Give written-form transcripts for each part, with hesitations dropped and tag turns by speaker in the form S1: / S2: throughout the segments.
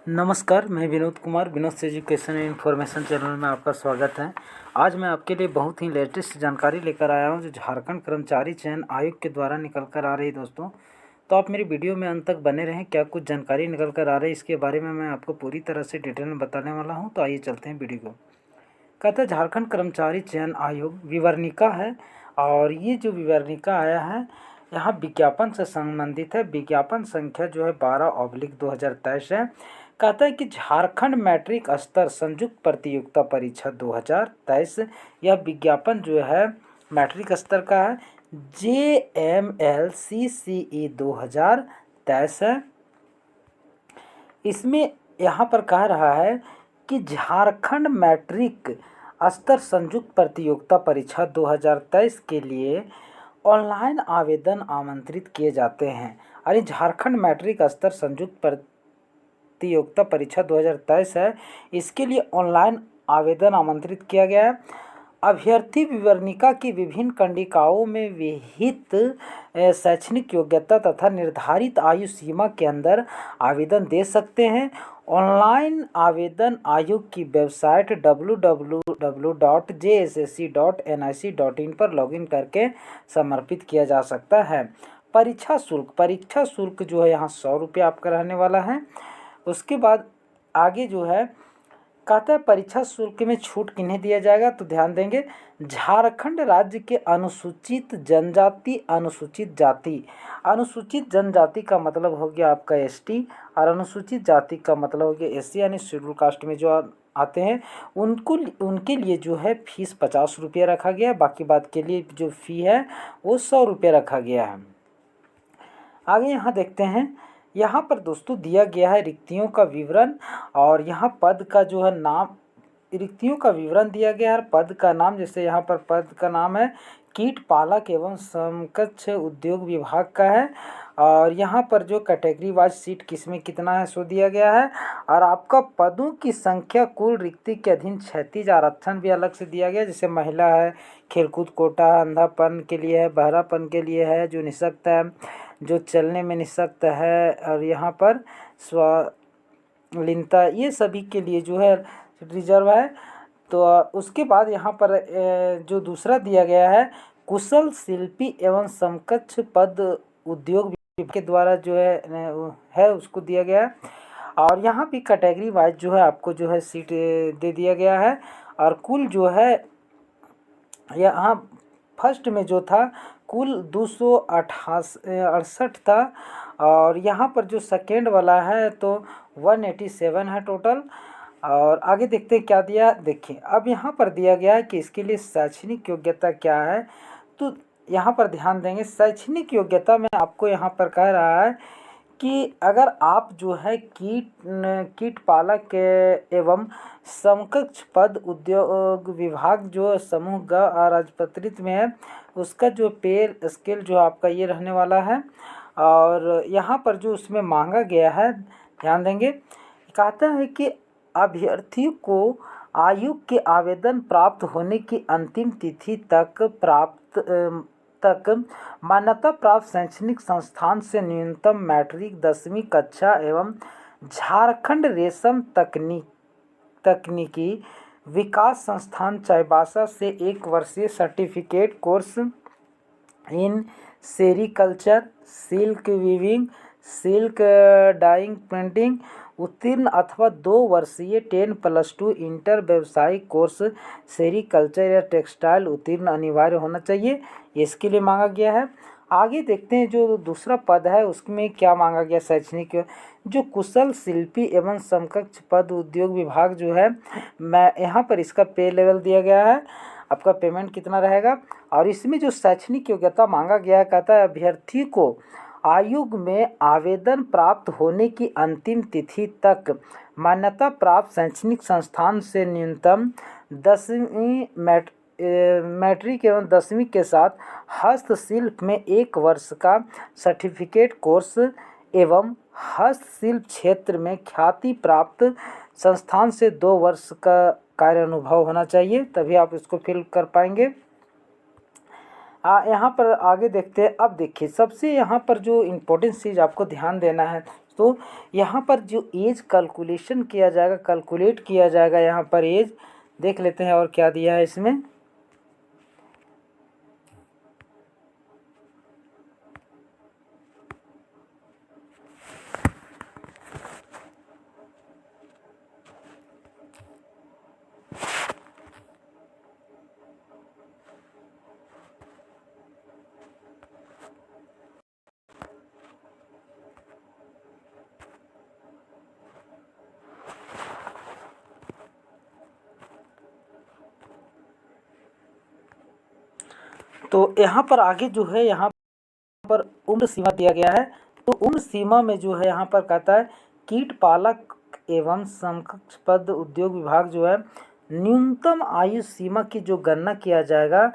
S1: नमस्कार, मैं Vinod Kumar Vinod education and information channel में आपका स्वागत है। आज मैं आपके लिए बहुत ही लेटेस्ट जानकारी लेकर आया हूं जो झारखंड कर्मचारी चयन आयोग के द्वारा निकल कर आ रही है दोस्तों। तो आप मेरी वीडियो में अंत तक बने रहें। क्या कुछ जानकारी निकल कर आ रही है इसके बारे में मैं आपको पूरी तरह से डिटेल में बताने वाला हूँ। तो आइए चलते हैं वीडियो को। कहता है झारखंड कर्मचारी चयन आयोग विवरणिका है, और ये जो विवरणिका आया है यहाँ विज्ञापन से संबंधित है। विज्ञापन संख्या जो है 12/2023 है। कहता है कि झारखंड मैट्रिक स्तर संयुक्त प्रतियोगिता परीक्षा 2023, यह विज्ञापन जो है मैट्रिक स्तर का है। JMLCCE 2023 है। इसमें यहाँ पर कह रहा है कि झारखंड मैट्रिक स्तर संयुक्त प्रतियोगिता परीक्षा 2023 के लिए ऑनलाइन आवेदन आमंत्रित किए जाते हैं। अरे झारखंड मैट्रिक स्तर संयुक्त प्रतियोगिता परीक्षा 2023 है, इसके लिए ऑनलाइन आवेदन आमंत्रित किया गया है। अभ्यर्थी विवरणिका की विभिन्न कंडिकाओं में विहित शैक्षणिक योग्यता तथा निर्धारित आयु सीमा के अंदर आवेदन दे सकते हैं। ऑनलाइन आवेदन आयोग की वेबसाइट www.jssc.nic.in पर लॉगिन करके समर्पित किया जा सकता है। परीक्षा शुल्क जो है यहाँ 100 रुपये आपका रहने वाला है। उसके बाद आगे जो है कहता है परीक्षा शुल्क में छूट किन्हें दिया जाएगा, तो ध्यान देंगे झारखंड राज्य के अनुसूचित जनजाति का मतलब हो गया आपका एसटी, और अनुसूचित जाति का मतलब हो गया एससी यानी शेड्यूल कास्ट में जो आते हैं उनके लिए जो है फीस 50 रुपये रखा गया है। बाकी बात के लिए जो फ़ी है वो 100 रुपये रखा गया है। आगे यहाँ देखते हैं, यहाँ पर दोस्तों दिया गया है रिक्तियों का विवरण, और यहाँ पद का जो है नाम, रिक्तियों का विवरण दिया गया है। पद का नाम, जैसे यहाँ पर पद का नाम है कीट पालक एवं समकक्ष उद्योग विभाग का है, और यहाँ पर जो कैटेगरी वाइज सीट किसमें कितना है सो दिया गया है। और आपका पदों की संख्या कुल रिक्ति के अधीन क्षैतिज आरक्षण भी अलग से दिया गया, जैसे महिला है, खेलकूद कोटा, अंधापन के लिए है, बहरापन के लिए है, जो निःशक्त है, जो चलने में निःशक्त है, और यहाँ पर स्वाधीनता, ये सभी के लिए जो है रिजर्व है। तो उसके बाद यहाँ पर जो दूसरा दिया गया है कुशल शिल्पी एवं समकक्ष पद उद्योग विभाग के द्वारा जो है उसको दिया गया है। और यहाँ भी कैटेगरी वाइज जो है आपको जो है सीट दे दिया गया है। और कुल जो है यहाँ फर्स्ट में जो था कुल 268 था, और यहाँ पर जो सेकेंड वाला है तो 187 है टोटल। और आगे देखते हैं क्या दिया। देखिए अब यहाँ पर दिया गया है कि इसके लिए शैक्षणिक योग्यता क्या है, तो यहाँ पर ध्यान देंगे। शैक्षणिक योग्यता में आपको यहाँ पर कह रहा है कि अगर आप जो है कीट पालक एवं समकक्ष पद उद्योग विभाग जो समूह ग अराजपत्रित में है, उसका जो पे स्केल जो आपका ये रहने वाला है। और यहाँ पर जो उसमें मांगा गया है, ध्यान देंगे, कहता है कि अभ्यर्थी को आयोग के आवेदन प्राप्त होने की अंतिम तिथि तक मान्यता प्राप्त शैक्षणिक संस्थान से न्यूनतम मैट्रिक 10वीं कक्षा एवं झारखंड रेशम तकनीकी विकास संस्थान चाईबासा से 1 वर्षीय certificate course in sericulture, silk weaving, silk dyeing, painting उत्तीर्ण अथवा 2 वर्षीय 10+2 इंटर व्यावसायिक कोर्स सेरीकल्चर या टेक्सटाइल उत्तीर्ण अनिवार्य होना चाहिए, इसके लिए मांगा गया है। आगे देखते हैं जो दूसरा पद है उसमें क्या मांगा गया। शैक्षणिक जो कुशल शिल्पी एवं समकक्ष पद उद्योग विभाग जो है, मैं यहाँ पर इसका पे लेवल दिया गया है, आपका पेमेंट कितना रहेगा। और इसमें जो शैक्षणिक योग्यता मांगा गया है, कहता है अभ्यर्थी को आयोग में आवेदन प्राप्त होने की अंतिम तिथि तक मान्यता प्राप्त शैक्षणिक संस्थान से न्यूनतम 10वीं मैट्रिक एवं 10वीं के साथ हस्तशिल्प में 1 वर्ष का सर्टिफिकेट कोर्स एवं हस्तशिल्प क्षेत्र में ख्याति प्राप्त संस्थान से 2 वर्ष का कार्य अनुभव होना चाहिए, तभी आप इसको फिल कर पाएंगे। यहाँ पर आगे देखते हैं। अब देखिए सबसे यहाँ पर जो इम्पोर्टेंट चीज़ आपको ध्यान देना है, तो यहाँ पर जो एज कैलकुलेशन किया जाएगा, कैलकुलेट किया जाएगा, यहाँ पर एज देख लेते हैं और क्या दिया है इसमें। तो यहाँ पर आगे जो है यहाँ पर उम्र सीमा दिया गया है। तो उम्र सीमा में जो है यहाँ पर कहता है कीट पालक एवं समकक्ष पद उद्योग विभाग जो है न्यूनतम आयु सीमा की जो गणना किया जाएगा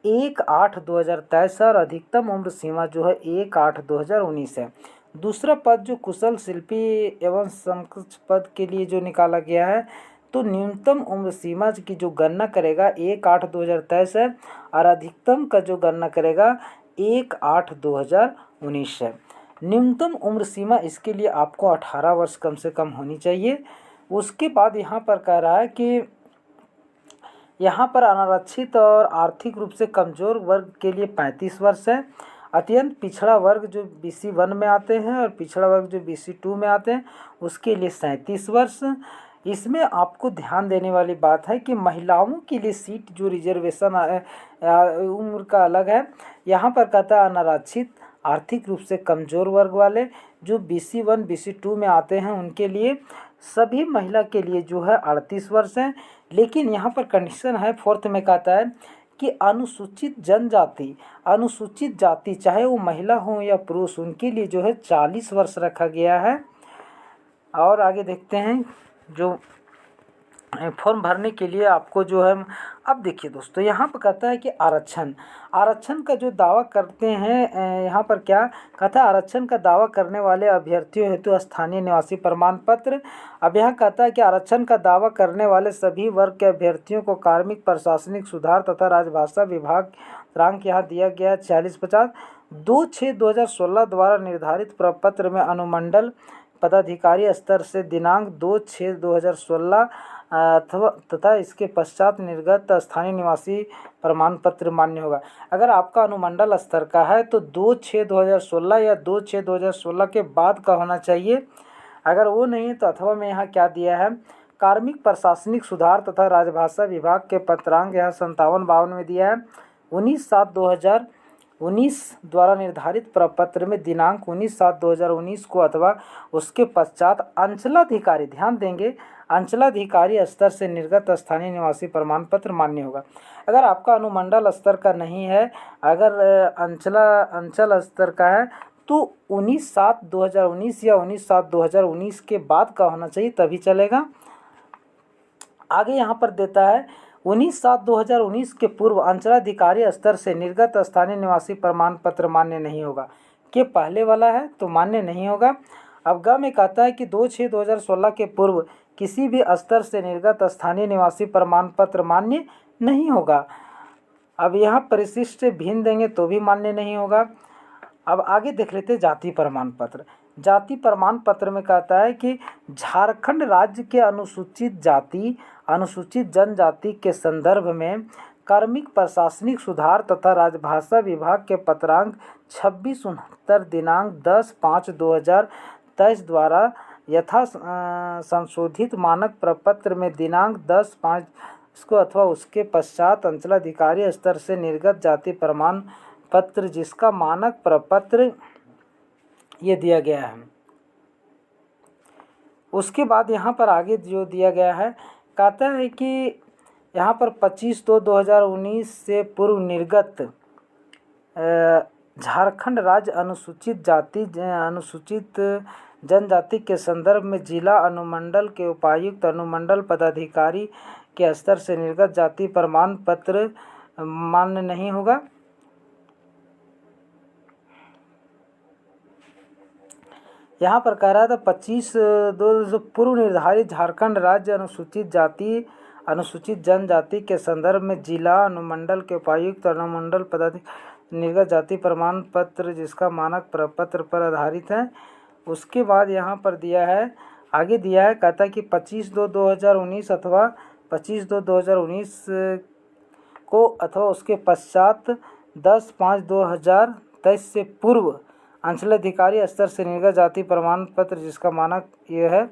S1: 1/8/2023 है और अधिकतम उम्र सीमा जो है 1/8/2019 है। दूसरा पद जो कुशल शिल्पी एवं समकक्ष पद के लिए जो निकाला गया है, तो न्यूनतम उम्र सीमा की जो गणना करेगा 1/8/2023 है और अधिकतम का जो गणना करेगा 1/8/2019 है। न्यूनतम उम्र सीमा इसके लिए आपको 18 वर्ष कम से कम होनी चाहिए। उसके बाद यहाँ पर कह रहा है कि यहाँ पर अनारक्षित और आर्थिक रूप से कमज़ोर वर्ग के लिए 35 वर्ष है। अत्यंत पिछड़ा वर्ग जो BC1 में आते हैं और पिछड़ा वर्ग जो BC2 में आते हैं उसके लिए 37 वर्ष। इसमें आपको ध्यान देने वाली बात है कि महिलाओं के लिए सीट जो रिजर्वेशन उम्र का अलग है। यहाँ पर कहता है अनारक्षित आर्थिक रूप से कमज़ोर वर्ग वाले जो BC1 BC2 में आते हैं उनके लिए सभी महिला के लिए जो है 38 वर्ष है। लेकिन यहाँ पर कंडीशन है, फोर्थ में कहता है कि अनुसूचित जनजाति, अनुसूचित जाति चाहे वो महिला हो या पुरुष, उनके लिए जो है 40 वर्ष रखा गया है। और आगे देखते हैं जो फॉर्म भरने के लिए आपको जो है, अब देखिए दोस्तों यहाँ पर कहता है कि आरक्षण, आरक्षण का जो दावा करते हैं यहाँ पर क्या कहता है, आरक्षण का दावा करने वाले अभ्यर्थियों हेतु स्थानीय निवासी प्रमाण पत्र। अब यहाँ कहता है कि आरक्षण का दावा करने वाले सभी वर्ग के अभ्यर्थियों को कार्मिक प्रशासनिक सुधार तथा राजभाषा विभाग रैंक यहाँ दिया गया है 4650। 2/6/2016 द्वारा निर्धारित प्रपत्र में अनुमंडल पदाधिकारी स्तर से दिनांक 2/6/2016 अथवा तथा इसके पश्चात निर्गत स्थानीय निवासी प्रमाण पत्र मान्य होगा। अगर आपका अनुमंडल स्तर का है तो 2/6/2016 या 2/6/2016 के बाद का होना चाहिए। अगर वो नहीं है तो अथवा में यहाँ क्या दिया है, कार्मिक प्रशासनिक सुधार तथा राजभाषा विभाग के पत्रांक यहाँ 5752 में दिया है। 19/7/2019 द्वारा निर्धारित प्रपत्र में दिनांक 19/7/2019 को अथवा उसके पश्चात अंचलाधिकारी, ध्यान देंगे, अंचलाधिकारी स्तर से निर्गत स्थानीय निवासी प्रमाण पत्र मान्य होगा। अगर आपका अनुमंडल स्तर का नहीं है, अगर अंचल स्तर का है तो 19/7/2019 या 19/7/2019 के बाद का होना चाहिए, तभी चलेगा। आगे यहाँ पर देता है 19/7/2019 के पूर्व अंचलाधिकारी स्तर से निर्गत स्थानीय निवासी प्रमाण पत्र मान्य नहीं होगा। के पहले वाला है तो मान्य नहीं होगा। अब ग में कहता है कि 2/6/2016 के पूर्व किसी भी स्तर से निर्गत स्थानीय निवासी प्रमाण पत्र मान्य नहीं होगा। अब यहाँ परिशिष्ट भिन्न देंगे तो भी मान्य नहीं होगा। अब आगे देख लेते हैं जाति प्रमाण पत्र। जाति प्रमाण पत्र में कहता है कि झारखंड राज्य के अनुसूचित जाति अनुसूचित जनजाति के संदर्भ में कार्मिक प्रशासनिक सुधार तथा राजभाषा विभाग के पत्रांक 2669 दिनांक 10/5/2023 द्वारा यथा संशोधित मानक प्रपत्र में दिनांक 10/5 को अथवा उसके पश्चात अंचलाधिकारी स्तर से निर्गत जाति प्रमाण पत्र जिसका मानक प्रपत्र ये दिया गया है। उसके बाद यहाँ पर आगे जो दिया गया है कहता है कि यहाँ पर 25/2/2019 से पूर्व निर्गत झारखंड राज्य अनुसूचित जाति अनुसूचित जनजाति के संदर्भ में जिला अनुमंडल के उपायुक्त अनुमंडल पदाधिकारी के स्तर से निर्गत जाति प्रमाण पत्र मान्य नहीं होगा। यहाँ पर कह रहा था 25/2 पूर्व निर्धारित झारखंड राज्य अनुसूचित जाति अनुसूचित जनजाति के संदर्भ में जिला अनुमंडल के उपायुक्त अनुमंडल पदाधिकारी निर्गत जाति प्रमाण पत्र जिसका मानक प्रपत्र पर आधारित है। उसके बाद यहाँ पर दिया है, आगे दिया है, कहता है कि 25/2/2019 अथवा 25/2/2019 को अथवा उसके पश्चात 10/5/2023 से पूर्व अंचलाधिकारी स्तर से निर्गत जाति प्रमाण पत्र जिसका मानक ये है।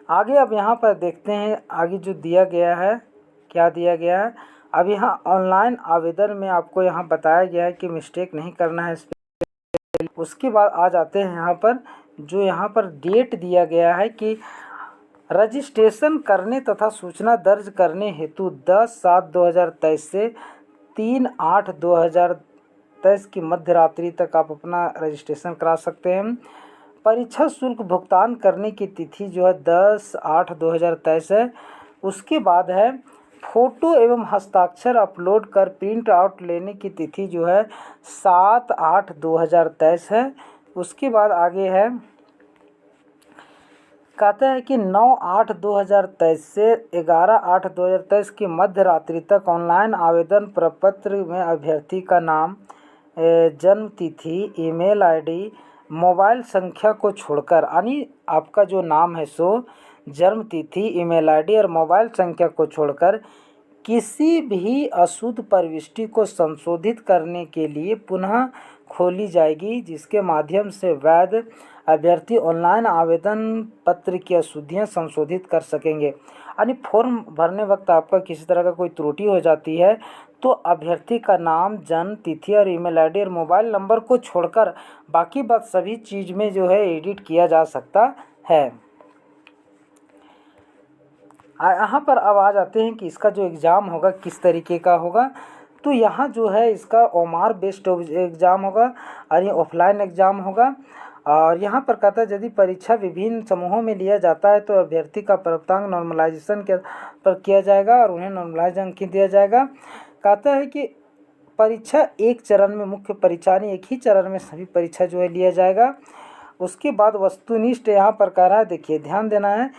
S1: आगे अब यहाँ पर देखते हैं आगे जो दिया गया है, क्या दिया गया है। अब यहाँ ऑनलाइन आवेदन में आपको यहाँ बताया गया है कि मिस्टेक नहीं करना है इस पर। उसके बाद आ जाते हैं यहाँ पर, जो यहाँ पर डेट दिया गया है कि रजिस्ट्रेशन करने तथा सूचना दर्ज करने हेतु 10/7/2023 से 3/8/2023 की मध्य रात्रि तक आप अपना रजिस्ट्रेशन करा सकते हैं। परीक्षा शुल्क भुगतान करने की तिथि जो है 10/8/2023 है। उसके बाद है फ़ोटो एवं हस्ताक्षर अपलोड कर प्रिंट आउट लेने की तिथि जो है 7/8/2023 है। उसके बाद आगे है, कहता है कि 9/8/2023 से 11/8/2023 की मध्य रात्रि तक ऑनलाइन आवेदन प्रपत्र में अभ्यर्थी का नाम, जन्म तिथि, ईमेल आईडी, मोबाइल संख्या को छोड़कर, यानी आपका जो नाम है सो जन्म तिथि, ईमेल आईडी और मोबाइल संख्या को छोड़कर किसी भी अशुद्ध प्रविष्टि को संशोधित करने के लिए पुनः खोली जाएगी, जिसके माध्यम से वैध अभ्यर्थी ऑनलाइन आवेदन पत्र की अशुद्धियाँ संशोधित कर सकेंगे। यानी फॉर्म भरने वक्त आपका किसी तरह का कोई त्रुटि हो जाती है तो अभ्यर्थी का नाम, जन्म तिथि और ईमेल आईडी और मोबाइल नंबर को छोड़कर बाकी बात सभी चीज़ में जो है एडिट किया जा सकता है। यहाँ पर अब आ जाते हैं कि इसका जो एग्ज़ाम होगा किस तरीके का होगा। तो यहाँ जो है इसका ओमार बेस्ड एग्ज़ाम होगा और ये ऑफलाइन एग्ज़ाम होगा। और यहाँ पर कहता है यदि परीक्षा विभिन्न समूहों में लिया जाता है तो अभ्यर्थी का प्राप्तांक नॉर्मलाइजेशन के पर किया जाएगा और उन्हें नॉर्मलाइज अंक दिया जाएगा। कहता है कि परीक्षा एक चरण में, मुख्य परीक्षा यानी एक ही चरण में सभी परीक्षा जो है लिया जाएगा। उसके बाद वस्तुनिष्ठ यहाँ पर कह रहा है, देखिए ध्यान देना है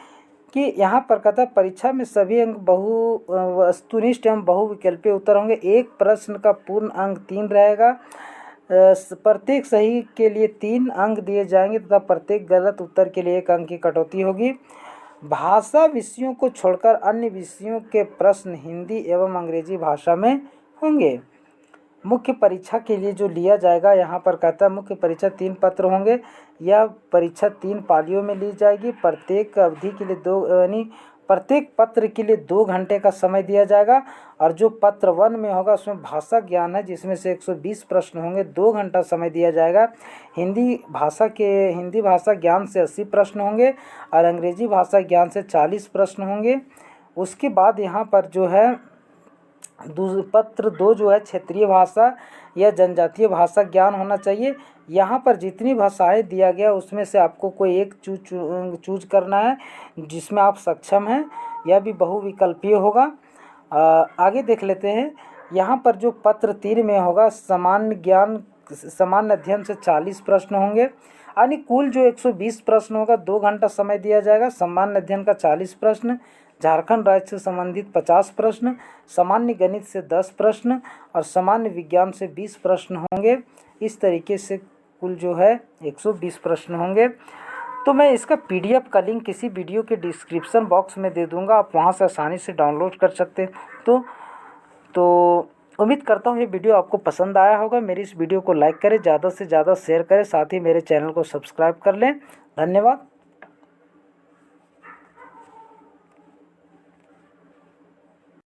S1: कि यहाँ पर कहता है परीक्षा में सभी अंक वस्तुनिष्ठ एवं बहुविकल्पीय उत्तर होंगे। एक प्रश्न का पूर्ण अंक 3 रहेगा। प्रत्येक सही के लिए 3 अंक दिए जाएंगे तथा प्रत्येक गलत उत्तर के लिए 1 अंक की कटौती होगी। भाषा विषयों को छोड़कर अन्य विषयों के प्रश्न हिंदी एवं अंग्रेजी भाषा में होंगे। मुख्य परीक्षा के लिए जो लिया जाएगा, यहाँ पर कहता है मुख्य परीक्षा 3 पत्र होंगे। यह परीक्षा 3 पालियों में ली जाएगी। प्रत्येक अवधि के लिए यानी प्रत्येक पत्र के लिए 2 घंटे का समय दिया जाएगा। और जो पत्र 1 में होगा उसमें भाषा ज्ञान है जिसमें से 120 प्रश्न होंगे, 2 घंटा समय दिया जाएगा। हिंदी भाषा ज्ञान से 80 प्रश्न होंगे और अंग्रेजी भाषा ज्ञान से 40 प्रश्न होंगे। उसके बाद यहाँ पर जो है पत्र 2 जो है क्षेत्रीय भाषा या जनजातीय भाषा ज्ञान होना चाहिए। यहाँ पर जितनी भाषाएं दिया गया उसमें से आपको कोई एक चूज करना है जिसमें आप सक्षम हैं। यह भी बहुविकल्पीय होगा। आगे देख लेते हैं। यहाँ पर जो पत्र 3 में होगा सामान्य अध्ययन से 40 प्रश्न होंगे, यानी कुल जो 120 प्रश्न होगा, 2 घंटा समय दिया जाएगा। सामान्य अध्ययन का 40 प्रश्न, झारखंड राज्य से संबंधित 50 प्रश्न, सामान्य गणित से 10 प्रश्न और सामान्य विज्ञान से 20 प्रश्न होंगे। इस तरीके से कुल जो है 120 प्रश्न होंगे। तो मैं इसका PDF का लिंक किसी वीडियो के डिस्क्रिप्शन बॉक्स में दे दूंगा, आप वहां से आसानी से डाउनलोड कर सकते हैं। तो उम्मीद करता हूँ ये वीडियो आपको पसंद आया होगा। मेरी इस वीडियो को लाइक करें, ज़्यादा से ज़्यादा शेयर करें, साथ ही मेरे चैनल को सब्सक्राइब कर लें। धन्यवाद।